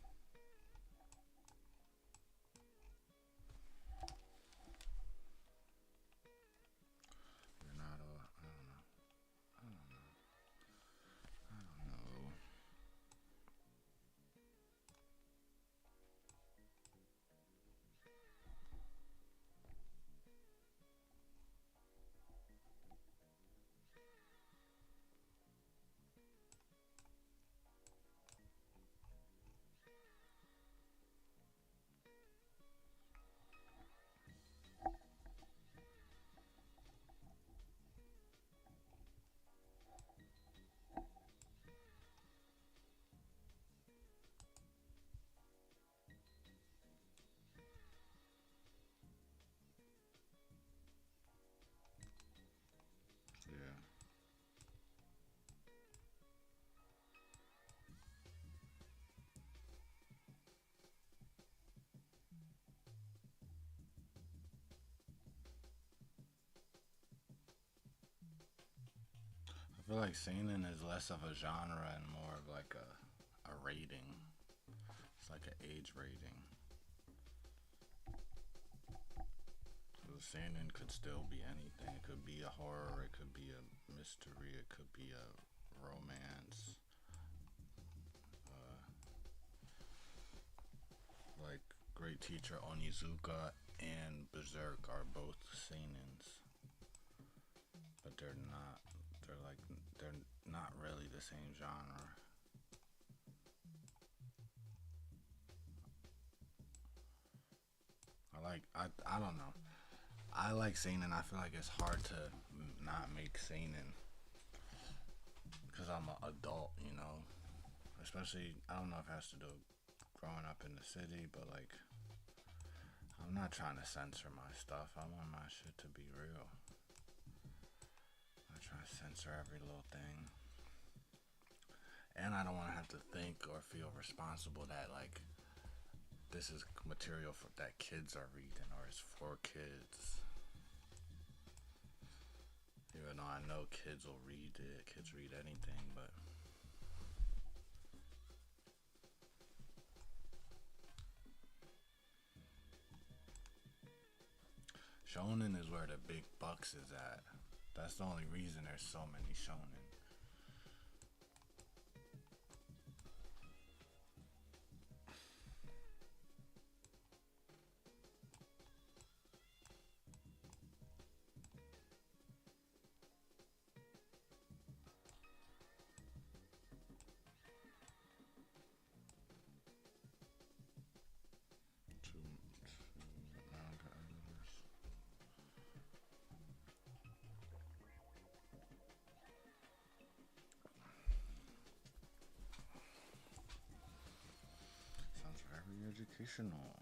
You're not a. I don't know. I don't know. I don't know. Yeah. I feel like seinen is less of a genre and more of like a rating. It's like an age rating. Because seinen could still be anything. It could be a horror, it could be a mystery, it could be a romance. Like Great Teacher Onizuka and Berserk are both seinens, but they're not. They're not really the same genre. I don't know. I like seinen. I feel like it's hard to not make seinen because I'm an adult, you know. Especially, I don't know if it has to do with growing up in the city, but like, I'm not trying to censor my stuff. I want my shit to be real. I try to censor every little thing. And I don't want to have to think or feel responsible that like this is material that kids are reading or it's for kids. Even though I know kids will read it, kids read anything, but shonen is where the big bucks is at. That's the only reason there's so many shonen. Two manga editors. Sounds very educational.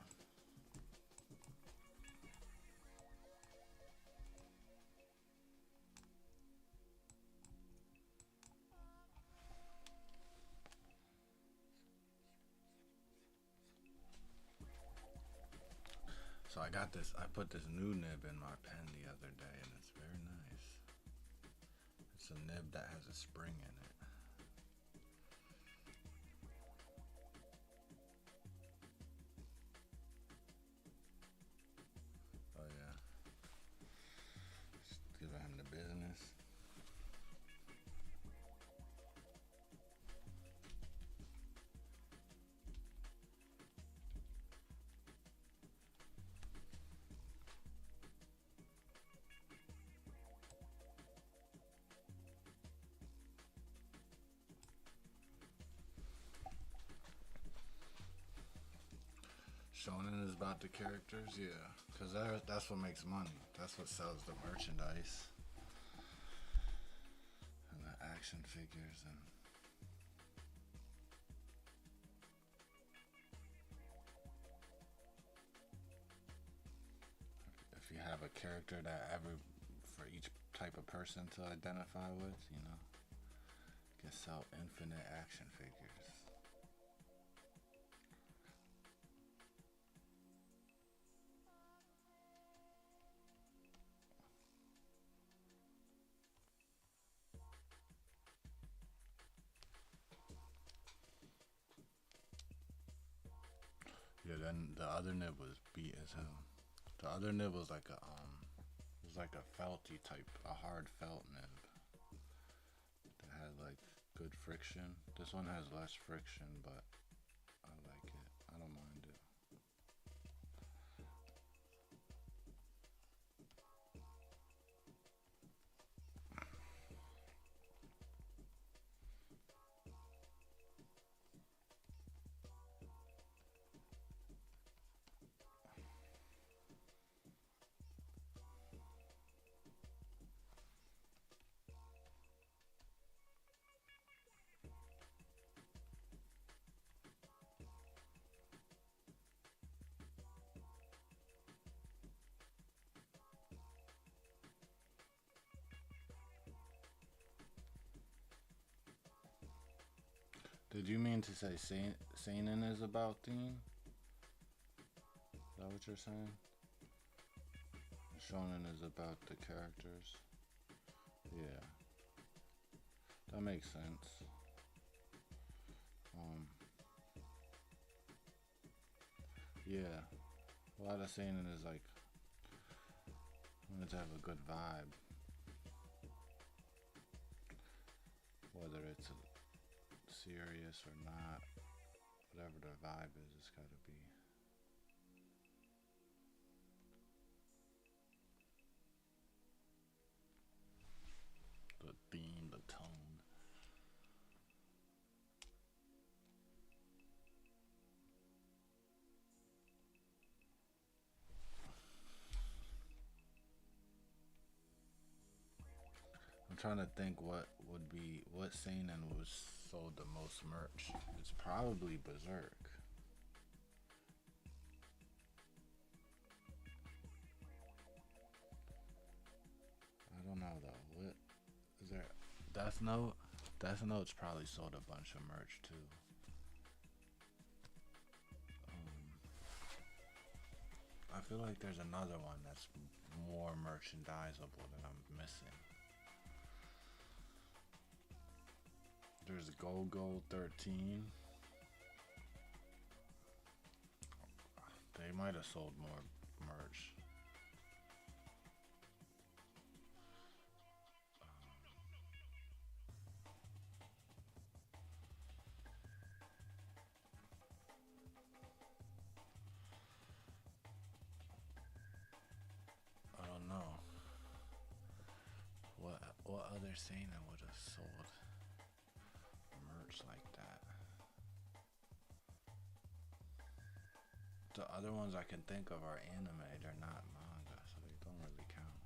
So I got this, I put this new nib in my pen the other day and it's very nice. It's a nib that has a spring in it. Oh yeah. Just giving him the business. Shonen is about the characters, yeah, because that's what makes money. That's what sells the merchandise and the action figures and if you have a character that for each type of person to identify with, you know, you can sell infinite action figures. Yeah, then the other nib was beat as hell. The other nib was like it was like a felty type, a hard felt nib. It had like good friction. This one has less friction, but I like it. I don't mind it. Did you mean to say seinen is about theme? Is that what you're saying? Shonen is about the characters. Yeah, that makes sense. Yeah, a lot of seinen is like wanted to have a good vibe. Whether it's serious or not, whatever the vibe is, it's gotta be. The theme, the tone. I'm trying to think what seinen was sold the most merch. It's probably Berserk. I don't know though. What is there? Death Note. Death Note's probably sold a bunch of merch too. I feel like there's another one that's more merchandisable that I'm missing. There's Go 13. They might have sold more merch. I don't know. What other seinen would have sold merch like that? The other ones I can think of are anime. They're not manga, so they don't really count.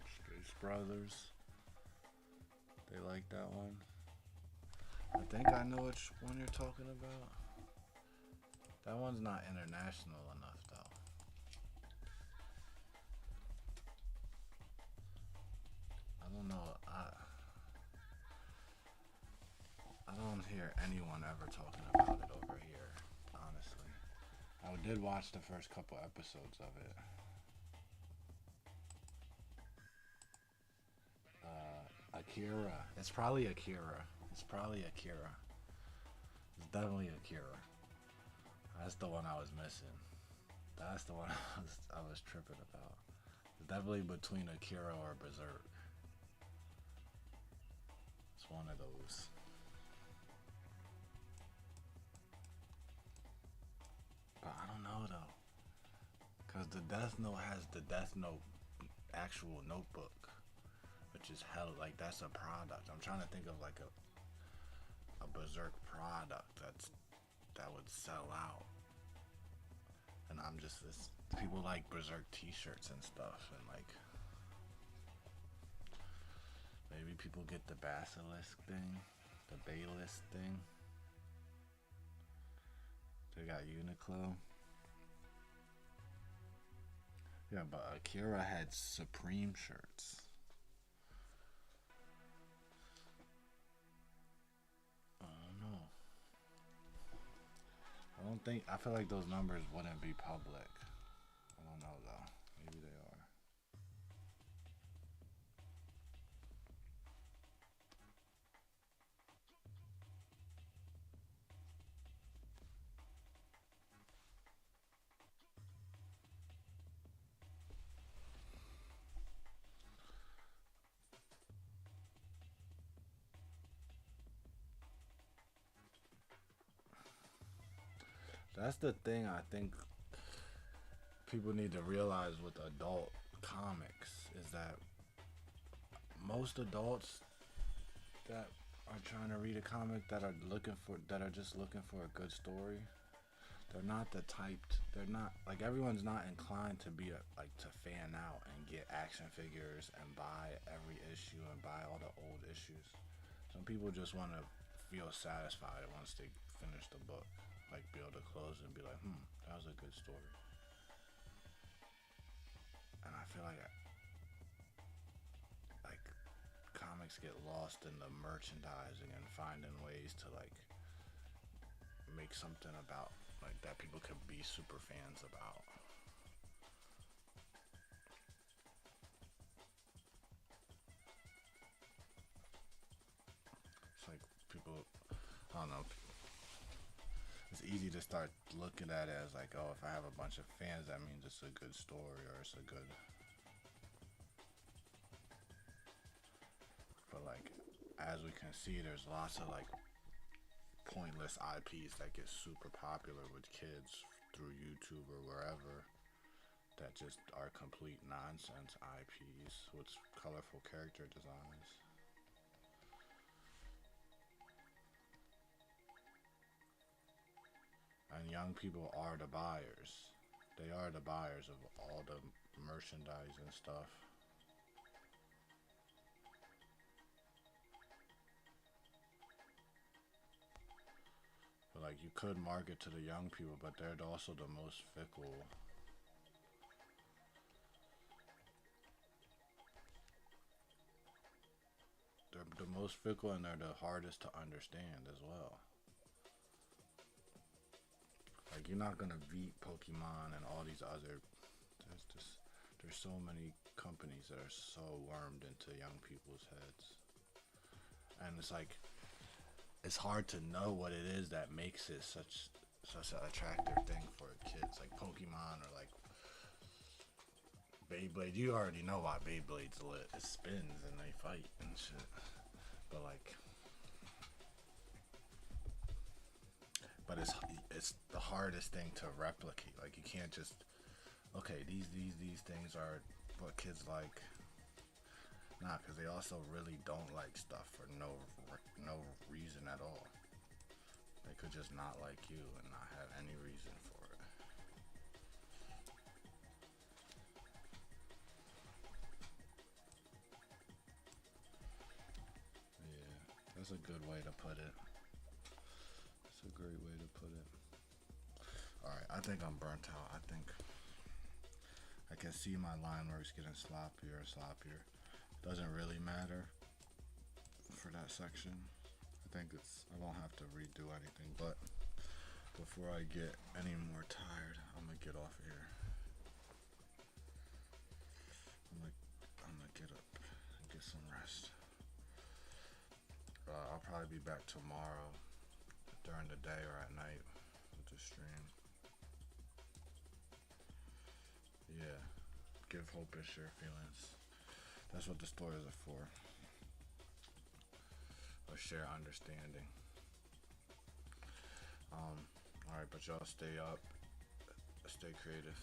Space Brothers. They like that one. I think I know which one you're talking about. That one's not international enough though. I don't know. I don't hear anyone ever talking about it over here, honestly. I did watch the first couple episodes of it. Akira. It's probably Akira. It's definitely Akira. That's the one I was missing. That's the one I was tripping about. It's definitely between Akira or Berserk. It's one of those. But I don't know though. Cause the Death Note has the Death Note actual notebook. Which is hell, like that's a product. I'm trying to think of like a Berserk product that would sell out. And I'm just people like Berserk t-shirts and stuff, and like maybe people get the Basilisk thing, the Basilisk thing. They got Uniqlo. Yeah, but Akira had Supreme shirts. I feel like those numbers wouldn't be public. I don't know though. Maybe they are. That's the thing I think people need to realize with adult comics is that most adults that are trying to read a comic that are just looking for a good story, they're not like everyone's not inclined to be to fan out and get action figures and buy every issue and buy all the old issues. Some people just want to feel satisfied once they finish the book. Like be able to close it and be like, that was a good story. And I feel like comics get lost in the merchandising and finding ways to like make something about like that people could be super fans about. easy to start looking at it as like, oh, if I have a bunch of fans, that means it's a good story or it's a good. But like, as we can see, there's lots of like pointless IPs that get super popular with kids through YouTube or wherever that just are complete nonsense IPs with colorful character designs. And young people are the buyers. They are the buyers of all the merchandise and stuff. But like, you could market to the young people, but they're also the most fickle. They're the most fickle and they're the hardest to understand as well. Like, you're not gonna beat Pokemon and all these other. There's so many companies that are so wormed into young people's heads, and it's like it's hard to know what it is that makes it such an attractive thing for kids. Like Pokemon or like Beyblade. You already know why Beyblade's lit. It spins and they fight and shit. But like. But it's the hardest thing to replicate. Like, you can't just, okay, these things are what kids like. Nah, because they also really don't like stuff for no reason at all. They could just not like you and not have any reason for it. Yeah, that's a good way to put it. It's a great way to put it. Alright, I think I'm burnt out. I think I can see my line work's getting sloppier and sloppier. Doesn't really matter for that section. I think I won't have to redo anything, but before I get any more tired, I'm gonna get off here. I'm gonna get up and get some rest. I'll probably be back tomorrow during the day or at night with the stream. Yeah, give hope and share feelings. That's what the stories are for. Or share understanding. Alright, but y'all stay up, stay creative.